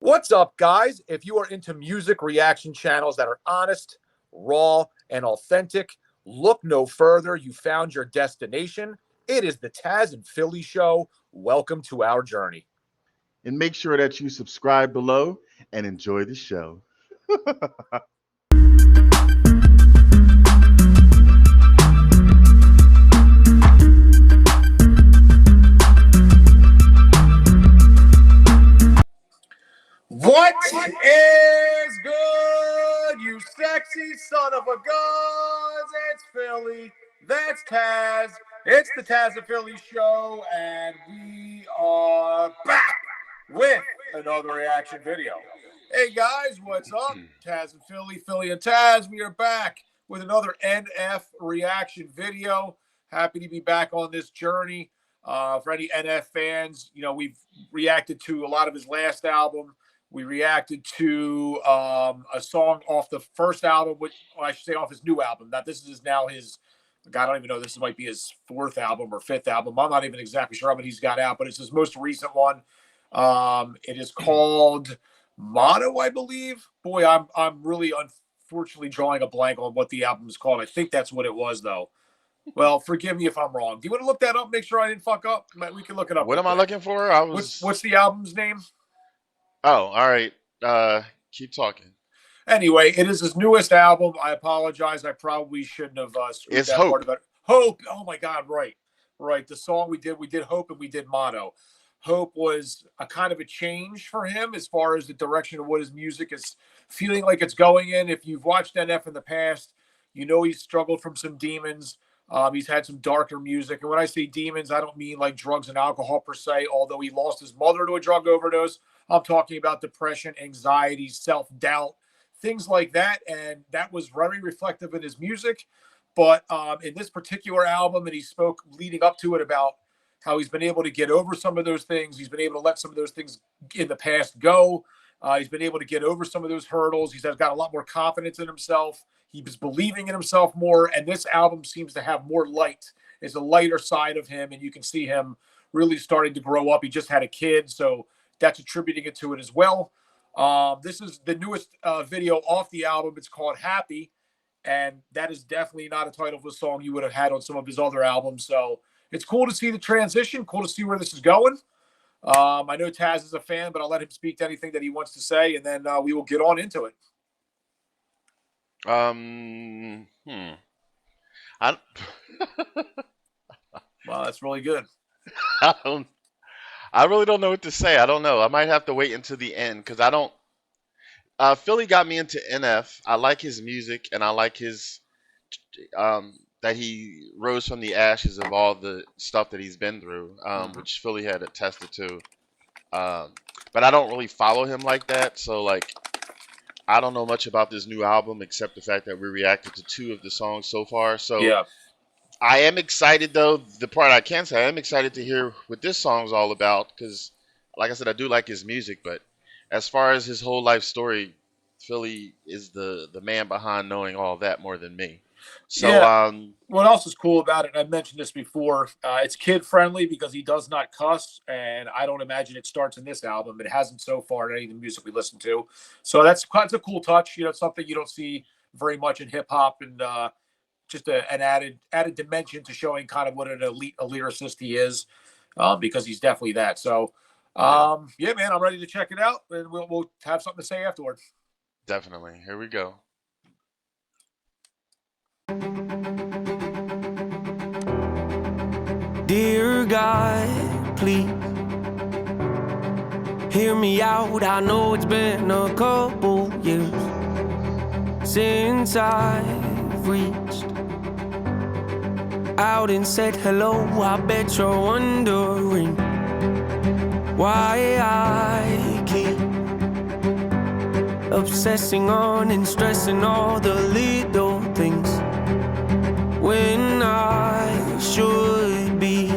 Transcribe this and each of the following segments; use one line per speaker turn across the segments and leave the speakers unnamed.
What's up, guys? If you are into music reaction channels that are honest, raw, and authentic, look no further. You found your destination. It is the Tazzz and Philly Show. Welcome to our journey.
And make sure that you subscribe below and enjoy the show.
What is good, you sexy son of a guns? It's Philly. That's Tazzz. It's the Tazzz and Philly Show, and we are back with another reaction video. Hey guys, what's up? Tazzz and Philly and Tazzz. We are back with another NF reaction video. Happy to be back on this journey. For any NF fans, you know, we've reacted to a lot of his last album. We reacted to a song off the first album, which I should say off his new album. That this is now his, God, I don't even know, this might be his fourth album or fifth album. I'm not even exactly sure how many he's got out, but it's his most recent one. It is called Motto, I believe. Boy, I'm really unfortunately drawing a blank on what the album is called. I think that's what it was, though. Well, forgive me if I'm wrong. Do you want to look that up? Make sure I didn't fuck up. We can look it up.
What am I looking for?
What's the album's name?
Oh, all right. Keep talking.
Anyway, it is his newest album. I apologize. I probably shouldn't have screwed
It's
that
Hope.
part of it. Hope. Oh my God. Right. The song we did Hope and we did Motto. Hope was a kind of a change for him as far as the direction of what his music is feeling like it's going in. If you've watched NF in the past, you know he's struggled from some demons. He's had some darker music. And when I say demons, I don't mean like drugs and alcohol per se, although he lost his mother to a drug overdose. I'm talking about depression, anxiety, self-doubt, things like that. And that was very reflective in his music. But in this particular album, and he spoke leading up to it about how he's been able to get over some of those things. He's been able to let some of those things in the past go. He's been able to get over some of those hurdles. He's got a lot more confidence in himself. He was believing in himself more. And this album seems to have more light. It's a lighter side of him. And you can see him really starting to grow up. He just had a kid. So that's attributing it to it as well. This is the newest video off the album. It's called Happy. And that is definitely not a title of a song you would have had on some of his other albums. So it's cool to see the transition. Cool to see where this is going. I know Tazzz is a fan, but I'll let him speak to anything that he wants to say. And then we will get on into it.
I
Wow, that's really good.
I really don't know what to say. I don't know. I might have to wait until the end because I don't. Philly got me into NF. I like his music and I like his that he rose from the ashes of all the stuff that he's been through, which Philly had attested to. But I don't really follow him like that. So like, I don't know much about this new album except the fact that we reacted to 2 of the songs so far. So
yeah.
I am excited, though. The part I can say, I am excited to hear what this song's all about because, like I said, I do like his music. But as far as his whole life story, Philly is the man behind knowing all that more than me. So,
yeah. What else is cool about it, and I mentioned this before, it's kid-friendly because he does not cuss, and I don't imagine it starts in this album. It hasn't so far in any of the music we listen to. So that's a cool touch. You know, it's something you don't see very much in hip-hop, and just an added dimension to showing kind of what a lyricist he is, because he's definitely that. So, yeah, man, I'm ready to check it out, and we'll have something to say afterwards.
Definitely. Here we go.
Dear God, please hear me out. I know it's been a couple years since I've reached out and said hello. I bet you're wondering why I keep obsessing on and stressing all the little things when I should be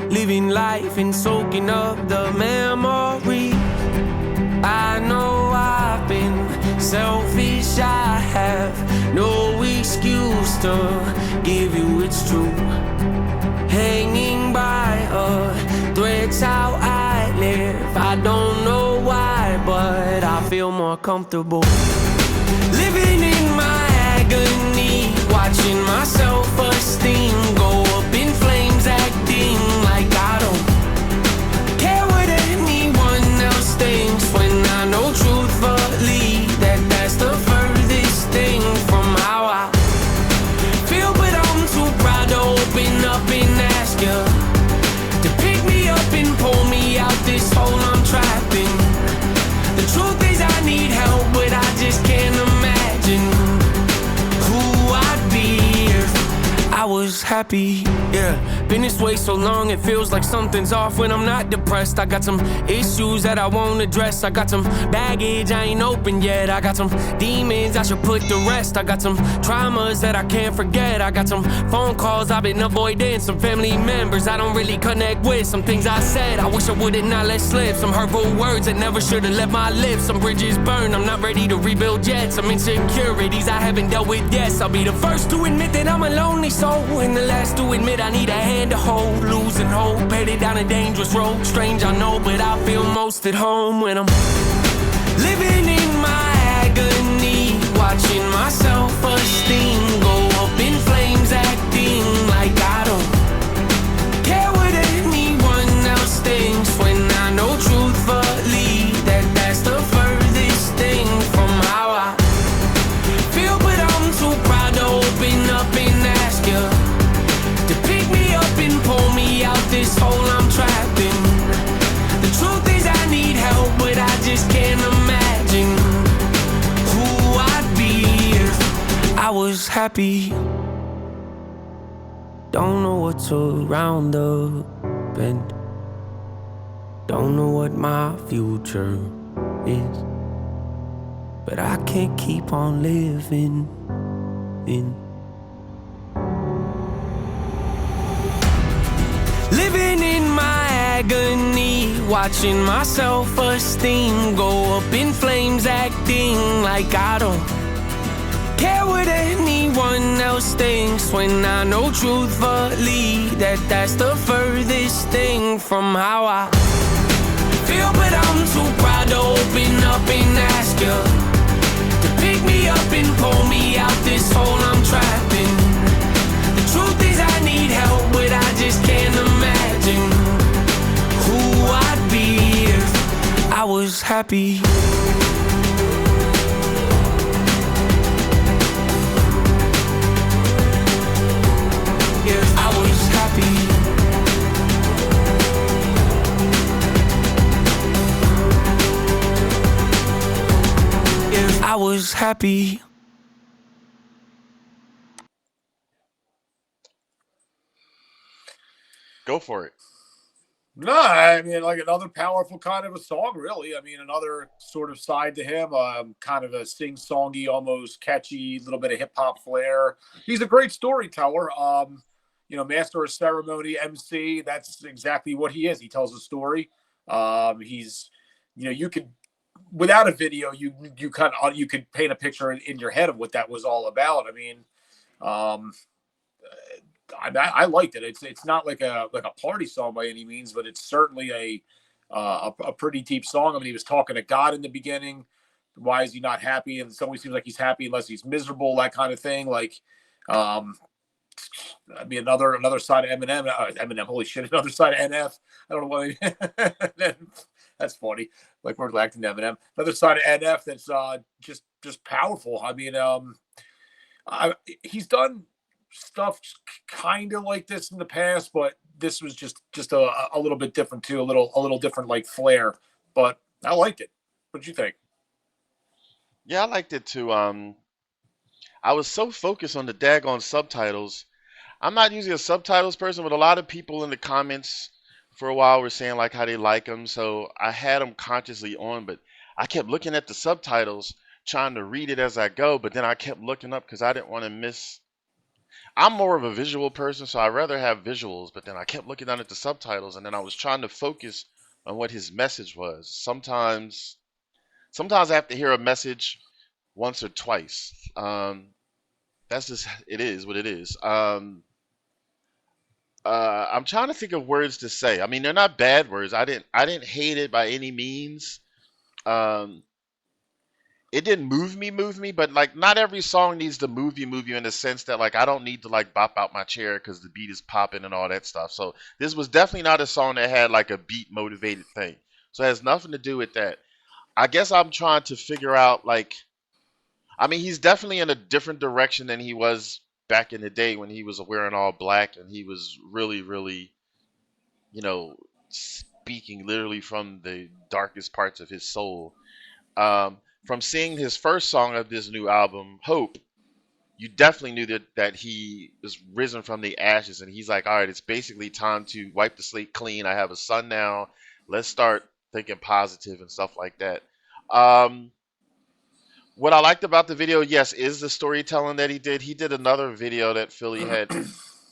living life and soaking up the memories. I know I've been selfish, I have no excuse to give you it's true. Hanging by a thread's how I live. I don't know why feel more comfortable. Living in my agony, watching my self-esteem go up in flames, acting like I don't care what anyone else thinks, when I know truthfully that that's the furthest thing from how I feel. But I'm too proud to open up and ask you to pick me up and pull me out this hole I'm trapped in. The truth is I need help, but I just can't imagine who I'd be if I was happy. Yeah, been this way so long it feels like something's off when I'm not depressed. I got some issues that I won't address. I got some baggage I ain't open yet. I got some demons I should put to rest. I got some traumas that I can't forget. I got some phone calls I've been avoiding, some family members I don't really connect with, some things I said I wish I would've not let slip, some hurtful words that never should've left my lips, some bridges burned I'm not ready to rebuild yet, some insecurities I haven't dealt with yet. I'll be the first to admit that I'm a lonely soul, and the last to admit I need a hand to hold. Losing hope, headed down a dangerous road. Strange I know, but I feel most at home when I'm living in my agony, watching my self-esteem go up in flames, acting like I don't care what anyone else thinks, when I know truthfully that that's the furthest thing from how I feel. But I'm too proud to open up and ask you to pick me up and pull me out this hole I'm trapped in. The truth is I need help, but I just can't imagine who I'd be if I was happy. Don't know what's around the bend, don't know what my future is, but I can't keep on living in. Living in my agony, watching my self-esteem go up in flames, acting like I don't care what anyone else thinks, when I know truthfully that that's the furthest thing from how I feel. But I'm too proud to open up and ask you to pick me up and pull me out this hole I'm trapped in. The truth is I need help, but I just can't imagine who I'd be if I was happy. If I was happy. If I was happy.
Go for it.
No, I mean, like another powerful kind of a song, really. I mean, another sort of side to him, kind of a sing-songy, almost catchy, little bit of hip-hop flair. He's a great storyteller. Master of ceremony, MC, that's exactly what he is. He tells a story. You could, without a video, you could paint a picture in your head of what that was all about. I mean, I liked it. It's not like a party song by any means, but it's certainly a pretty deep song. I mean, he was talking to God in the beginning. Why is he not happy? And it always seems like he's happy unless he's miserable, that kind of thing. Like, I mean, another side of Eminem. Holy shit, another side of NF. I don't know why. That's funny. Like we're acting Eminem. Another side of NF that's just powerful. I mean, he's done stuff kind of like this in the past, but this was just a little bit different too, a little different, like flair. But I liked it. What'd you think?
Yeah, I liked it too. I was so focused on the daggone subtitles. I'm not usually a subtitles person, but a lot of people in the comments for a while were saying like how they like them, so I had them consciously on, but I kept looking at the subtitles, trying to read it as I go, but then I kept looking up because I didn't want to miss. I'm more of a visual person, so I'd rather have visuals, but then I kept looking down at the subtitles, and then I was trying to focus on what his message was. Sometimes I have to hear a message once or twice. That's just, it is what it is. I'm trying to think of words to say. I mean, they're not bad words. I didn't hate it by any means. it didn't move me, but like not every song needs to move you in the sense that like I don't need to like bop out my chair because the beat is popping and all that stuff. So this was definitely not a song that had like a beat motivated thing. So it has nothing to do with that. I guess I'm trying to figure out like, I mean, he's definitely in a different direction than he was back in the day when he was wearing all black and he was really, really, you know, speaking literally from the darkest parts of his soul. From seeing his first song of this new album, Hope, you definitely knew that he was risen from the ashes, and he's like, all right, it's basically time to wipe the slate clean. I have a son now. Let's start thinking positive and stuff like that. What I liked about the video, yes, is the storytelling that he did. He did another video that Philly had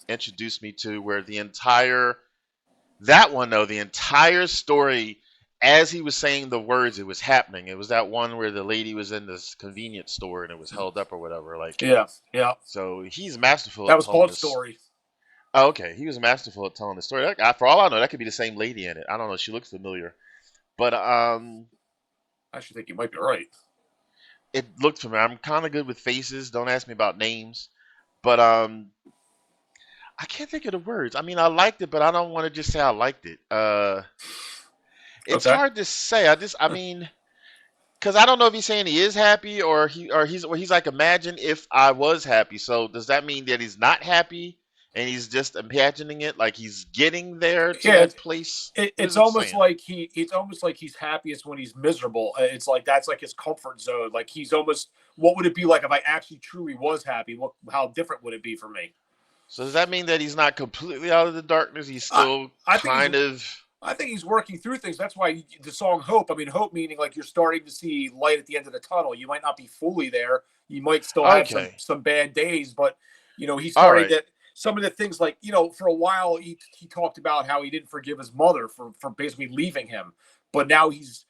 introduced me to where the entire story, as he was saying the words, it was happening. It was that one where the lady was in this convenience store and it was held up or whatever. Like,
Yeah.
so he's masterful
That
at
was
telling
called
this.
Story.
Oh, okay, he was masterful at telling the story. For all I know, that could be the same lady in it. I don't know. She looks familiar, but
I actually think you might be right.
it looked familiar. I'm kind of good with faces. Don't ask me about names, but I can't think of the words. I mean, I liked it, but I don't want to just say I liked it. It's
Okay.
hard to say. I mean, because I don't know if he's saying he is happy or he's like, imagine if I was happy. So does that mean that he's not happy and he's just imagining it, like he's getting there to that place?
It's almost like he's happiest when he's miserable. It's like that's like his comfort zone. Like he's almost, what would it be like if I actually truly was happy? How different would it be for me?
So does that mean that he's not completely out of the darkness? He's still
I think he's working through things. That's why the song Hope. I mean, hope meaning like you're starting to see light at the end of the tunnel. You might not be fully there. You might still have some bad days, but he's starting to. Some of the things like, for a while he talked about how he didn't forgive his mother for basically leaving him, but now he's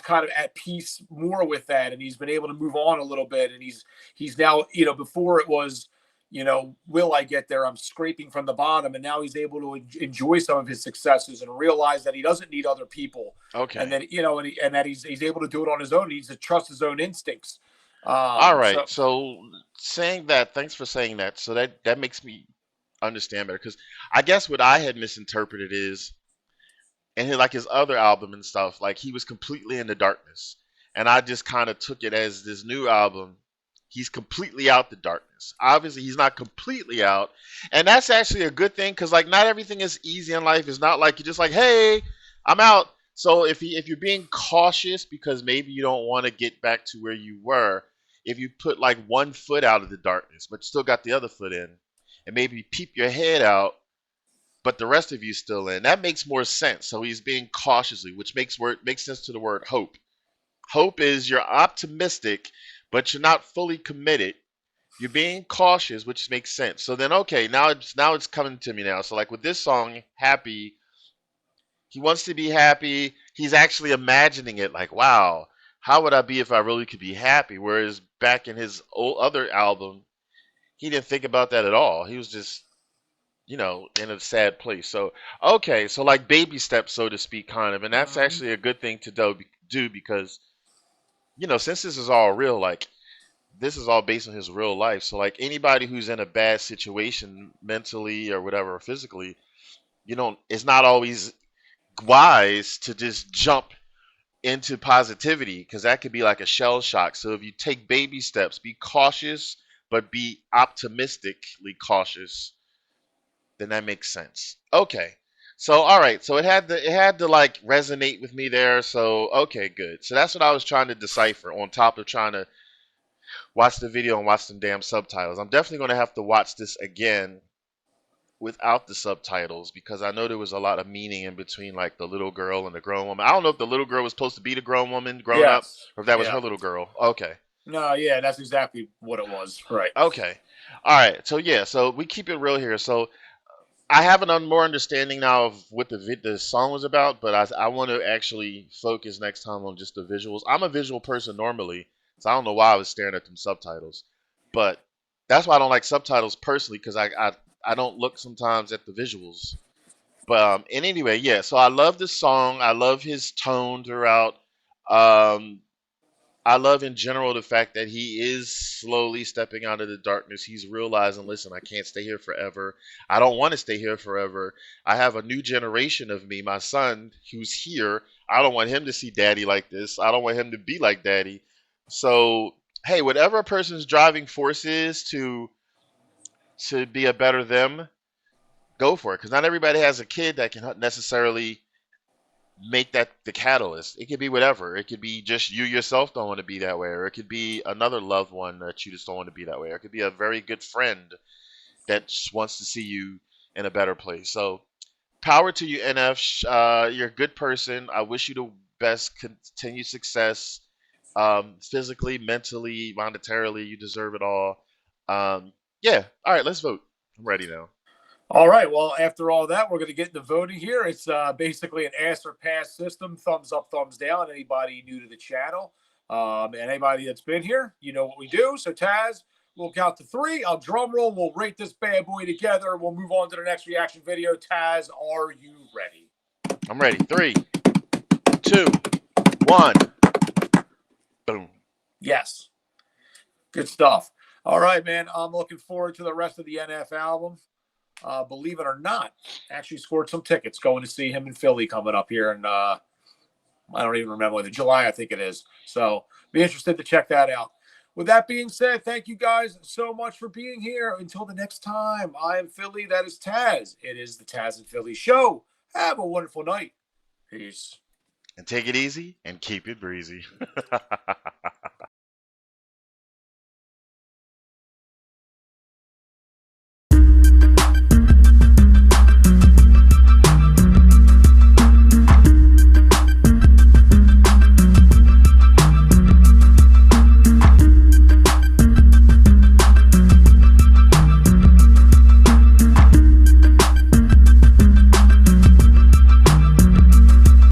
kind of at peace more with that, and he's been able to move on a little bit, and he's now, before it was, will I get there? I'm scraping from the bottom, and now he's able to enjoy some of his successes and realize that he doesn't need other people.
Okay.
And then and that he's able to do it on his own. He needs to trust his own instincts.
All right. So saying that, thanks for saying that. So that makes me understand better, because I guess what I had misinterpreted is, and like his other album and stuff, like he was completely in the darkness, and I just kind of took it as this new album, he's completely out the darkness. Obviously he's not completely out, and that's actually a good thing, because like not everything is easy in life. It's not like you're just like, hey, I'm out. So if you're being cautious because maybe you don't want to get back to where you were, if you put like one foot out of the darkness but you still got the other foot in, and maybe peep your head out, but the rest of you still in. That makes more sense. So he's being cautiously, which makes sense to the word hope. Hope is you're optimistic, but you're not fully committed. You're being cautious, which makes sense. So then, okay, now it's coming to me now. So like with this song, Happy, he wants to be happy. He's actually imagining it, like, wow, how would I be if I really could be happy? Whereas back in his other album, he didn't think about that at all. He was just, in a sad place. So, okay, so like baby steps, so to speak, kind of. And that's actually a good thing to do because, since this is all real, like, this is all based on his real life. So, like, anybody who's in a bad situation mentally or whatever, or physically, it's not always wise to just jump into positivity, because that could be like a shell shock. So if you take baby steps, be cautious, but be optimistically cautious, then that makes sense. Okay. So all right, so it had to like resonate with me there. So okay, good. So that's what I was trying to decipher, on top of trying to watch the video and watch some damn subtitles. I'm definitely going to have to watch this again without the subtitles, because I know there was a lot of meaning in between, like the little girl and the grown woman. I don't know if the little girl was supposed to be the grown woman grown up, or if that was her little girl. Okay.
No, yeah, that's exactly what it was. Right.
Okay. All right. So yeah, so we keep it real here. So I have more understanding now of what the song was about, but I want to actually focus next time on just the visuals. I'm a visual person normally, so I don't know why I was staring at them subtitles, but that's why I don't like subtitles personally, because I don't look sometimes at the visuals. But and anyway, yeah. So I love the song. I love his tone throughout. I love in general the fact that he is slowly stepping out of the darkness. He's realizing, listen, I can't stay here forever. I don't want to stay here forever. I have a new generation of me, my son, who's here. I don't want him to see daddy like this. I don't want him to be like daddy. So, hey, whatever a person's driving force is to be a better them, go for it. Because not everybody has a kid that can necessarily make that the catalyst. It could be whatever. It could be just you yourself don't want to be that way, or it could be another loved one that you just don't want to be that way, or it could be a very good friend that just wants to see you in a better place. So power to you, NF. You're a good person. I wish you the best continued success, physically, mentally, monetarily. You deserve it all. Yeah. All right, let's vote. I'm ready now.
All right. Well, after all that, we're going to get into voting here. It's basically an ask or pass system. Thumbs up, thumbs down. Anybody new to the channel, and anybody that's been here, you know what we do. So Tazzz, we'll count to 3. I'll drum roll. We'll rate this bad boy together. We'll move on to the next reaction video. Tazzz, are you ready?
I'm ready. 3, 2, 1. Boom.
Yes. Good stuff. All right, man. I'm looking forward to the rest of the NF album. Believe it or not, actually scored some tickets going to see him in Philly coming up here. And I don't even remember when, July, I think it is. So be interested to check that out. With that being said, thank you guys so much for being here. Until the next time, I am Philly. That is Tazzz. It is the Tazzz and Philly show. Have a wonderful night. Peace.
And take it easy and keep it breezy.